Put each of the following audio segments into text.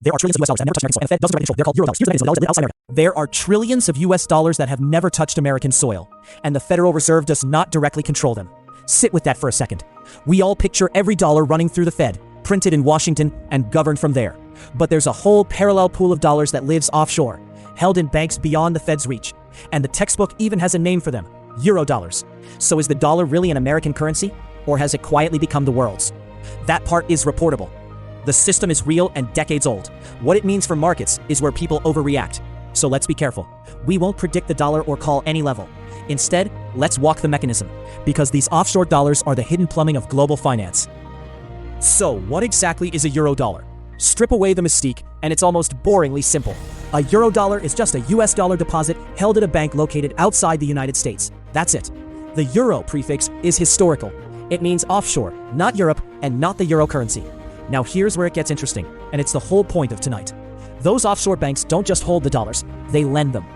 There are trillions of US dollars that never touched American soil, and the Fed doesn't directly control. They're called Eurodollars. Here's the dollars that live outside America. There are trillions of US dollars that have never touched American soil, and the Federal Reserve does not directly control them. Sit with that for a second. We all picture every dollar running through the Fed, printed in Washington, and governed from there. But there's a whole parallel pool of dollars that lives offshore, held in banks beyond the Fed's reach. And the textbook even has a name for them, Eurodollars. So is the dollar really an American currency, or has it quietly become the world's? That part is reportable. The system is real and decades old. What it means for markets is where people overreact. So let's be careful. We won't predict the dollar or call any level. Instead, let's walk the mechanism, because these offshore dollars are the hidden plumbing of global finance. So, what exactly is a eurodollar? Strip away the mystique, and it's almost boringly simple. A eurodollar is just a US dollar deposit held at a bank located outside the United States. That's it. The euro prefix is historical. It means offshore, not Europe, and not the euro currency. Now here's where it gets interesting, and it's the whole point of tonight. Those offshore banks don't just hold the dollars, they lend them.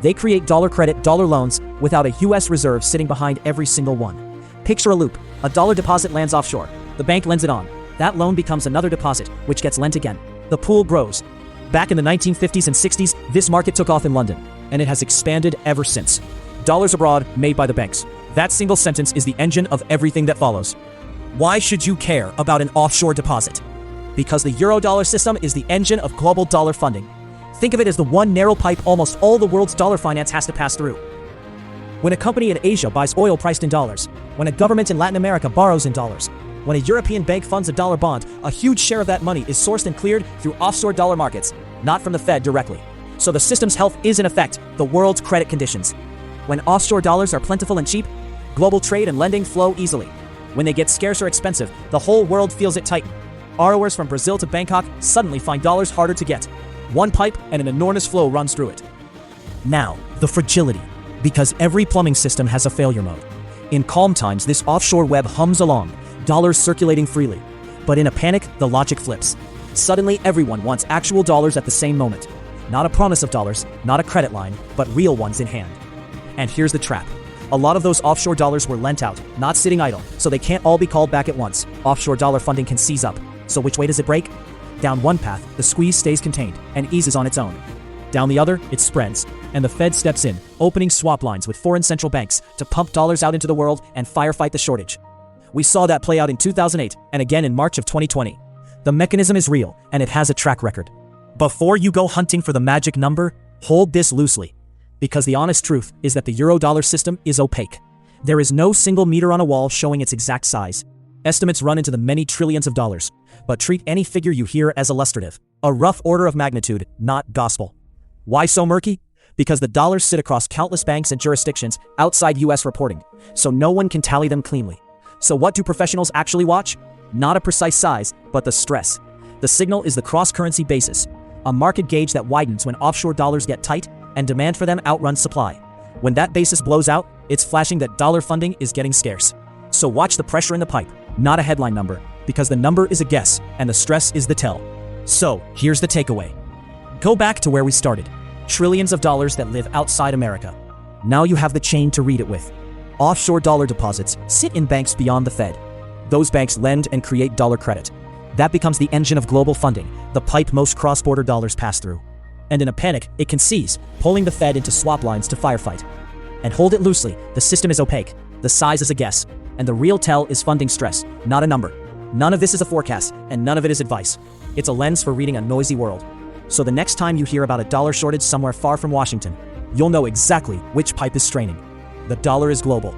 They create dollar credit, dollar loans, without a US reserve sitting behind every single one. Picture a loop. A dollar deposit lands offshore. The bank lends it on. That loan becomes another deposit, which gets lent again. The pool grows. Back in the 1950s and 60s, this market took off in London, and it has expanded ever since. Dollars abroad, made by the banks. That single sentence is the engine of everything that follows. Why should you care about an offshore deposit? Because the eurodollar system is the engine of global dollar funding. Think of it as the one narrow pipe almost all the world's dollar finance has to pass through. When a company in Asia buys oil priced in dollars, when a government in Latin America borrows in dollars, when a European bank funds a dollar bond, a huge share of that money is sourced and cleared through offshore dollar markets, not from the Fed directly. So the system's health is in effect the world's credit conditions. When offshore dollars are plentiful and cheap, global trade and lending flow easily. When they get scarce or expensive, the whole world feels it tighten. Borrowers from Brazil to Bangkok suddenly find dollars harder to get. One pipe and an enormous flow runs through it. Now, the fragility. Because every plumbing system has a failure mode. In calm times, this offshore web hums along, dollars circulating freely. But in a panic, the logic flips. Suddenly, everyone wants actual dollars at the same moment. Not a promise of dollars, not a credit line, but real ones in hand. And here's the trap. A lot of those offshore dollars were lent out, not sitting idle, so they can't all be called back at once. Offshore dollar funding can seize up. So which way does it break? Down one path, the squeeze stays contained and eases on its own. Down the other, it spreads, and the Fed steps in, opening swap lines with foreign central banks to pump dollars out into the world and firefight the shortage. We saw that play out in 2008 and again in March of 2020. The mechanism is real, and it has a track record. Before you go hunting for the magic number, hold this loosely. Because the honest truth is that the eurodollar system is opaque. There is no single meter on a wall showing its exact size. Estimates run into the many trillions of dollars, but treat any figure you hear as illustrative, a rough order of magnitude, not gospel. Why so murky? Because the dollars sit across countless banks and jurisdictions outside US reporting, so no one can tally them cleanly. So what do professionals actually watch? Not a precise size, but the stress. The signal is the cross-currency basis, a market gauge that widens when offshore dollars get tight and demand for them outruns supply. When that basis blows out, it's flashing that dollar funding is getting scarce. So watch the pressure in the pipe, not a headline number, because the number is a guess and the stress is the tell. So here's the takeaway. Go back to where we started. Trillions of dollars that live outside America. Now you have the chain to read it with. Offshore dollar deposits sit in banks beyond the Fed. Those banks lend and create dollar credit. That becomes the engine of global funding, the pipe most cross-border dollars pass through. And in a panic, it can seize, pulling the Fed into swap lines to firefight. And hold it loosely, the system is opaque, the size is a guess, and the real tell is funding stress, not a number. None of this is a forecast, and none of it is advice. It's a lens for reading a noisy world. So the next time you hear about a dollar shortage somewhere far from Washington, you'll know exactly which pipe is straining. The dollar is global.